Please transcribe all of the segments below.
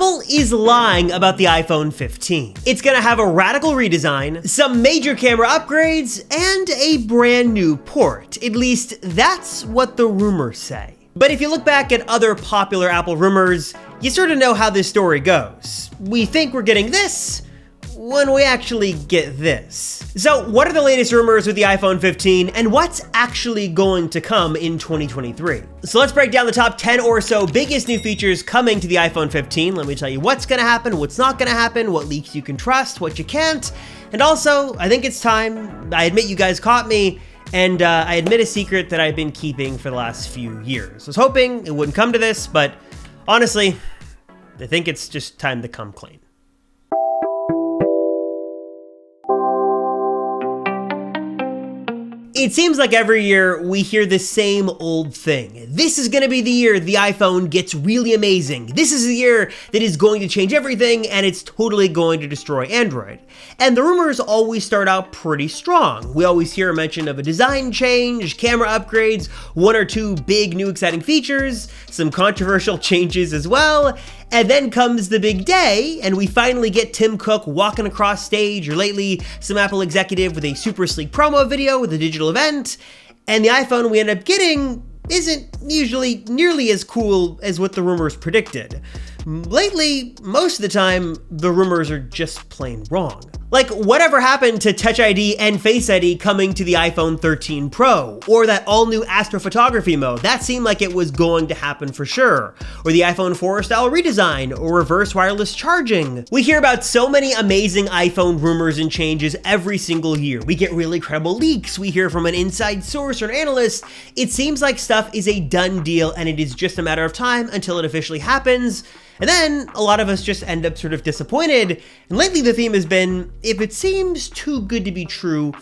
Apple is lying about the iPhone 15. It's gonna have a radical redesign, some major camera upgrades, and a brand new port. At least that's what the rumors say. But if you look back at other popular Apple rumors, you sort of know how this story goes. We think we're getting this when we actually get this. So what are the latest rumors with the iPhone 15 and what's actually going to come in 2023? So let's break down the top 10 or so biggest new features coming to the iPhone 15. Let me tell you what's gonna happen, what's not gonna happen, what leaks you can trust, what you can't. And also, I think it's time, I admit you guys caught me, and I admit a secret that I've been keeping for the last few years. I was hoping it wouldn't come to this, but honestly, I think it's just time to come clean. It seems like every year we hear the same old thing. This is gonna be the year the iPhone gets really amazing. This is the year that is going to change everything and it's totally going to destroy Android. And the rumors always start out pretty strong. We always hear a mention of a design change, camera upgrades, one or two big new exciting features, some controversial changes as well. And then comes the big day, and we finally get Tim Cook walking across stage, or lately, some Apple executive with a super sleek promo video with a digital event, and the iPhone we end up getting isn't usually nearly as cool as what the rumors predicted. Lately, most of the time, the rumors are just plain wrong. Like, whatever happened to Touch ID and Face ID coming to the iPhone 13 Pro? Or that all-new astrophotography mode? That seemed like it was going to happen for sure. Or the iPhone 4 style redesign, or reverse wireless charging. We hear about so many amazing iPhone rumors and changes every single year. We get really credible leaks, we hear from an inside source or an analyst. It seems like stuff is a done deal and it is just a matter of time until it officially happens. And then a lot of us just end up sort of disappointed. And lately the theme has been, if it seems too good to be true,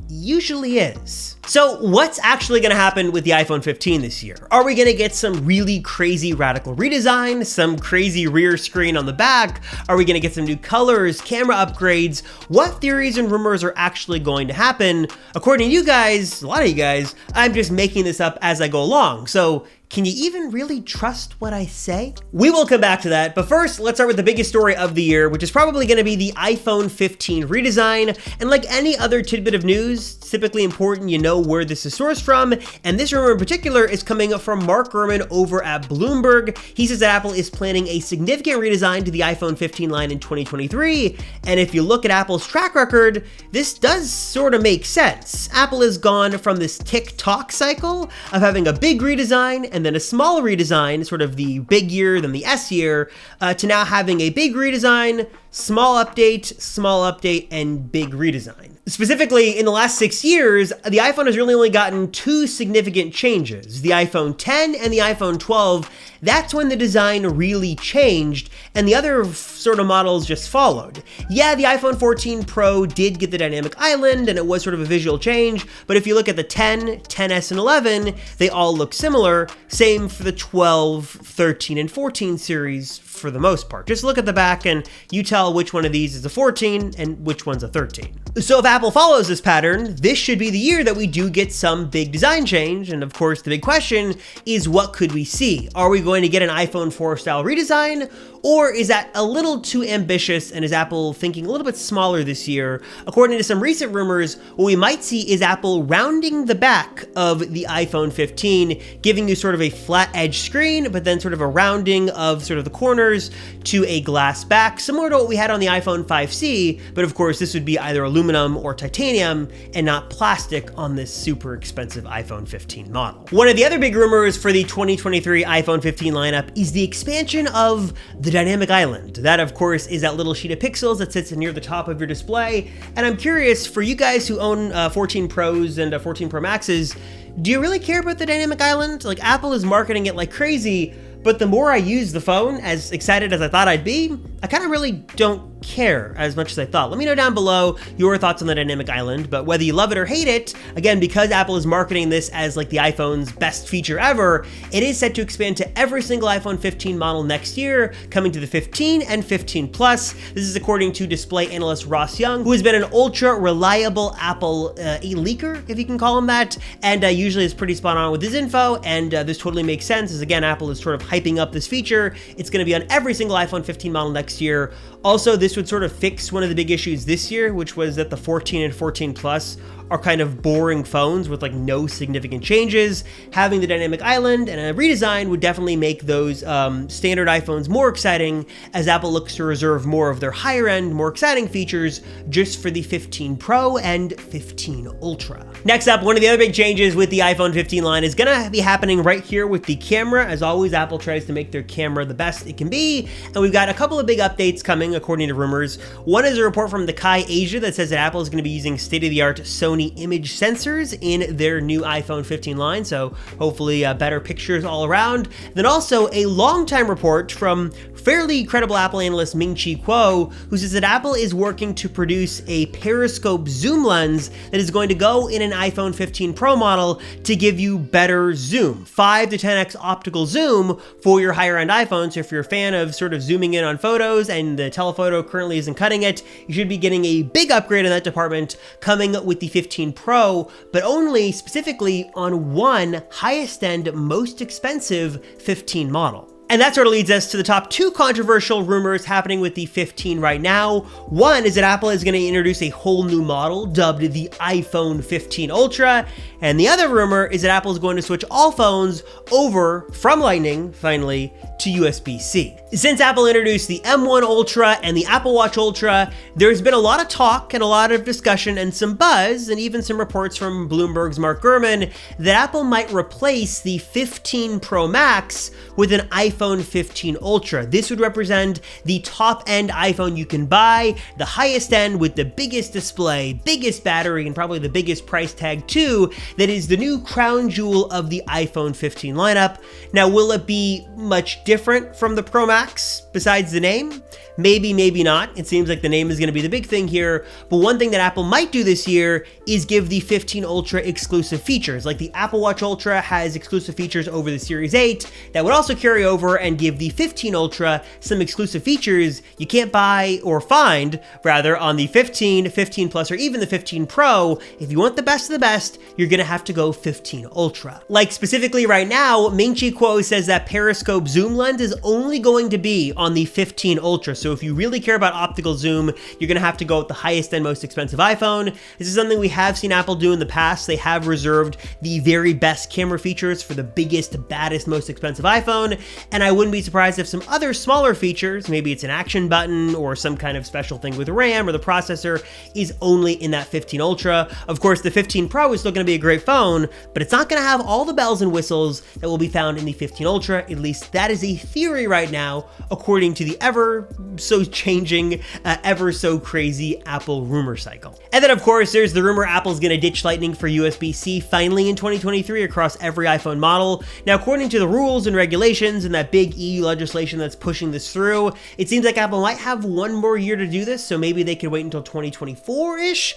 usually is. So what's actually gonna happen with the iPhone 15 this year? Are we gonna get some really crazy radical redesign, some crazy rear screen on the back? Are we gonna get some new colors, camera upgrades? What theories and rumors are actually going to happen? According to you guys, a lot of you guys, I'm just making this up as I go along. So can you even really trust what I say? We will come back to that, but first, let's start with the biggest story of the year, which is probably gonna be the iPhone 15 redesign. And like any other tidbit of news, it's typically important you know where this is sourced from, and this rumor in particular is coming from Mark Gurman over at Bloomberg. He says that Apple is planning a significant redesign to the iPhone 15 line in 2023, and if you look at Apple's track record, this does sort of make sense. Apple has gone from this tick-tock cycle of having a big redesign and then a small redesign, sort of the big year, then the S year, to now having a big redesign, small update, and big redesign. Specifically, in the last 6 years, the iPhone has really only gotten two significant changes. The iPhone 10 and the iPhone 12, that's when the design really changed, and the other sort of models just followed. Yeah, the iPhone 14 Pro did get the dynamic island, and it was sort of a visual change, but if you look at the 10, 10S, and 11, they all look similar. Same for the 12, 13, and 14 series for the most part. Just look at the back and you tell which one of these is a 14 and which one's a 13. So if Apple follows this pattern, this should be the year that we do get some big design change. And of course, the big question is, what could we see? Are we going to get an iPhone 4 style redesign? Or is that a little too ambitious, and is Apple thinking a little bit smaller this year? According to some recent rumors, what we might see is Apple rounding the back of the iPhone 15, giving you sort of a flat edge screen, but then sort of a rounding of sort of the corners to a glass back, similar to what we had on the iPhone 5C, but of course this would be either aluminum or titanium and not plastic on this super expensive iPhone 15 model. One of the other big rumors for the 2023 iPhone 15 lineup is the expansion of the dynamic island. That, of course, is that little sheet of pixels that sits near the top of your display. And I'm curious, for you guys who own 14 Pros and 14 Pro Maxes, do you really care about the dynamic island? Like, Apple is marketing it like crazy, but the more I use the phone, as excited as I thought I'd be, I kind of really don't care as much as I thought. Let me know down below your thoughts on the dynamic island, but whether you love it or hate it, again, because Apple is marketing this as like the iPhone's best feature ever, it is set to expand to every single iPhone 15 model next year, coming to the 15 and 15 Plus. This is according to display analyst Ross Young, who has been an ultra reliable Apple a leaker, if you can call him that, and usually is pretty spot on with his info, and this totally makes sense, as again, Apple is sort of hyping up this feature. It's going to be on every single iPhone 15 model next year. Also, this would sort of fix one of the big issues this year, which was that the 14 and 14 Plus are kind of boring phones with like no significant changes. Having the dynamic island and a redesign would definitely make those standard iPhones more exciting, as Apple looks to reserve more of their higher end, more exciting features just for the 15 Pro and 15 Ultra. Next up, one of the other big changes with the iPhone 15 line is gonna be happening right here with the camera. As always, Apple tries to make their camera the best it can be, and we've got a couple of big updates coming according to rumors. One is a report from the Kai Asia that says that Apple is gonna be using state-of-the-art Sony image sensors in their new iPhone 15 line, so hopefully better pictures all around. Then also a long-time report from fairly credible Apple analyst Ming-Chi Kuo, who says that Apple is working to produce a periscope zoom lens that is going to go in an iPhone 15 Pro model to give you better zoom, 5 to 10x optical zoom for your higher end iPhone. So if you're a fan of sort of zooming in on photos and the telephoto currently isn't cutting it, you should be getting a big upgrade in that department coming with the 15 Pro, but only specifically on one highest end, most expensive 15 model. And that sort of leads us to the top two controversial rumors happening with the 15 right now. One is that Apple is going to introduce a whole new model dubbed the iPhone 15 Ultra. And the other rumor is that Apple is going to switch all phones over from Lightning, finally, to USB-C. Since Apple introduced the M1 Ultra and the Apple Watch Ultra, there's been a lot of talk and a lot of discussion and some buzz, and even some reports from Bloomberg's Mark Gurman, that Apple might replace the 15 Pro Max with an iPhone 15 Ultra. This would represent the top-end iPhone you can buy, the highest end with the biggest display, biggest battery, and probably the biggest price tag too, that is the new crown jewel of the iPhone 15 lineup. Now, will it be much different from the Pro Max besides the name? Maybe, maybe not. It seems like the name is going to be the big thing here, but one thing that Apple might do this year is give the 15 Ultra exclusive features. Like the Apple Watch Ultra has exclusive features over the Series 8 that would also carry over and give the 15 Ultra some exclusive features you can't buy or find, rather, on the 15, 15 Plus, or even the 15 Pro. If you want the best of the best, you're going to have to go 15 Ultra. Like specifically right now, Ming-Chi Kuo says that periscope zoom lens is only going to be on the 15 Ultra. So if you really care about optical zoom, you're going to have to go with the highest and most expensive iPhone. This is something we have seen Apple do in the past. They have reserved the very best camera features for the biggest, baddest, most expensive iPhone. And I wouldn't be surprised if some other smaller features, maybe it's an action button or some kind of special thing with RAM or the processor, is only in that 15 Ultra. Of course, the 15 Pro is still going to be a great phone, but it's not going to have all the bells and whistles that will be found in the 15 Ultra. At least that is a theory right now, according to the ever so changing, ever so crazy Apple rumor cycle. And then of course, there's the rumor Apple's gonna ditch Lightning for USB-C finally in 2023 across every iPhone model. Now, according to the rules and regulations and that big EU legislation that's pushing this through, it seems like Apple might have one more year to do this, so maybe they could wait until 2024-ish.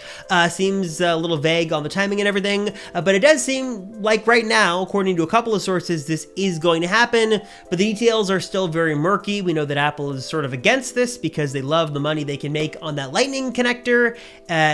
Seems a little vague on the timing and everything, but it does seem like right now, according to a couple of sources, this is going to happen, but the details are still very murky. We know that Apple is sort of against this because they love the money they can make on that Lightning connector.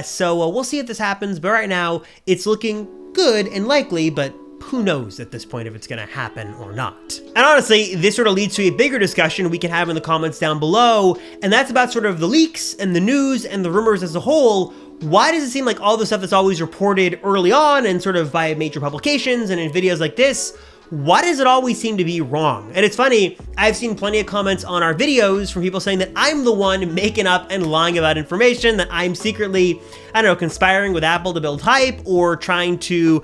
So we'll see if this happens, but right now it's looking good and likely, but who knows at this point if it's going to happen or not. And honestly, this sort of leads to a bigger discussion we can have in the comments down below, and that's about sort of the leaks and the news and the rumors as a whole. Why does it seem like all the stuff that's always reported early on and sort of by major publications and in videos like this, why does it always seem to be wrong? And it's funny, I've seen plenty of comments on our videos from people saying that I'm the one making up and lying about information, that I'm secretly, I don't know, conspiring with Apple to build hype or trying to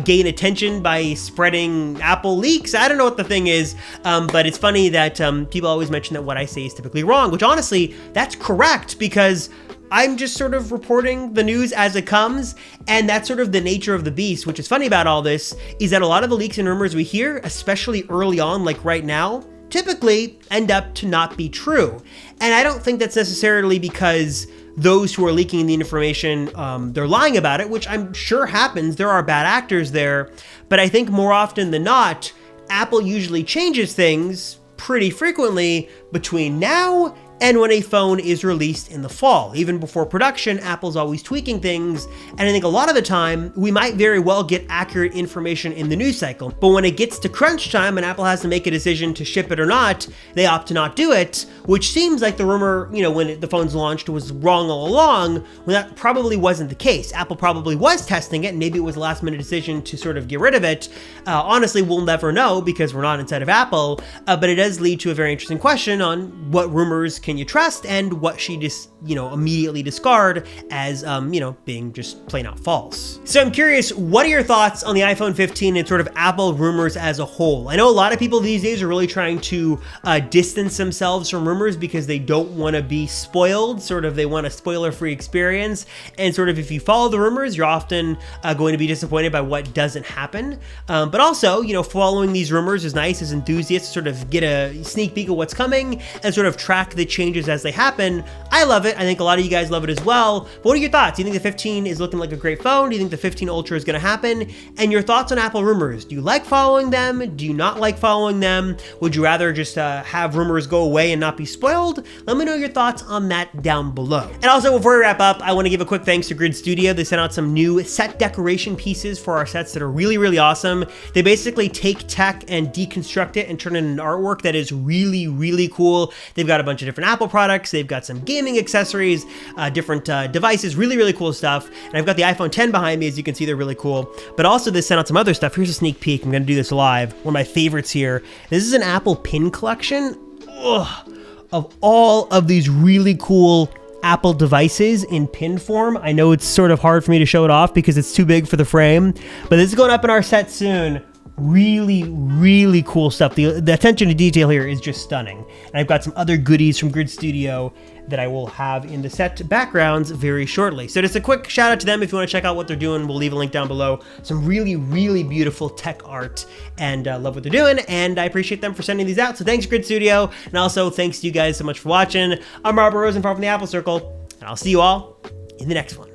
gain attention by spreading Apple leaks. I don't know what the thing is, but it's funny that people always mention that what I say is typically wrong, which honestly, that's correct because I'm just sort of reporting the news as it comes, and that's sort of the nature of the beast. Which is funny about all this is that a lot of the leaks and rumors we hear, especially early on, like right now, typically end up to not be true. And I don't think that's necessarily because those who are leaking the information, they're lying about it, which I'm sure happens. There are bad actors there. But I think more often than not, Apple usually changes things pretty frequently between now and when a phone is released in the fall. Even before production, Apple's always tweaking things, and I think a lot of the time, we might very well get accurate information in the news cycle. But when it gets to crunch time and Apple has to make a decision to ship it or not, they opt to not do it, which seems like the rumor, when the phone's launched was wrong all along, when that probably wasn't the case. Apple probably was testing it, and maybe it was a last minute decision to sort of get rid of it. Honestly, we'll never know because we're not inside of Apple, but it does lead to a very interesting question on what rumors can you trust and what she just, immediately discard as, being just plain out false. So I'm curious, what are your thoughts on the iPhone 15 and sort of Apple rumors as a whole? I know a lot of people these days are really trying to distance themselves from rumors because they don't want to be spoiled, they want a spoiler-free experience. And sort of if you follow the rumors, you're often going to be disappointed by what doesn't happen. But also, following these rumors is nice as enthusiasts to sort of get a sneak peek of what's coming and sort of track the changes as they happen. I love it. I think a lot of you guys love it as well. But what are your thoughts? Do you think the 15 is looking like a great phone? Do you think the 15 Ultra is going to happen? And your thoughts on Apple rumors? Do you like following them? Do you not like following them? Would you rather just have rumors go away and not be spoiled? Let me know your thoughts on that down below. And also, before we wrap up, I want to give a quick thanks to Grid Studio. They sent out some new set decoration pieces for our sets that are really, really awesome. They basically take tech and deconstruct it and turn it into artwork that is really, really cool. They've got a bunch of different Apple products. They've got some gaming accessories, different devices, really, really cool stuff. And I've got the iPhone 10 behind me. As you can see, they're really cool. But also they sent out some other stuff. Here's a sneak peek. I'm going to do this live. One of my favorites here. This is an Apple pin collection. Of all of these really cool Apple devices in pin form. I know it's sort of hard for me to show it off because it's too big for the frame, but this is going up in our set soon. Really, really cool stuff. The attention to detail here is just stunning. And I've got some other goodies from Grid Studio that I will have in the set backgrounds very shortly. So just a quick shout out to them if you want to check out what they're doing. We'll leave a link down below. Some really, really beautiful tech art, and love what they're doing. And I appreciate them for sending these out. So thanks, Grid Studio. And also thanks to you guys so much for watching. I'm Robert Rosenfeld from the Apple Circle, and I'll see you all in the next one.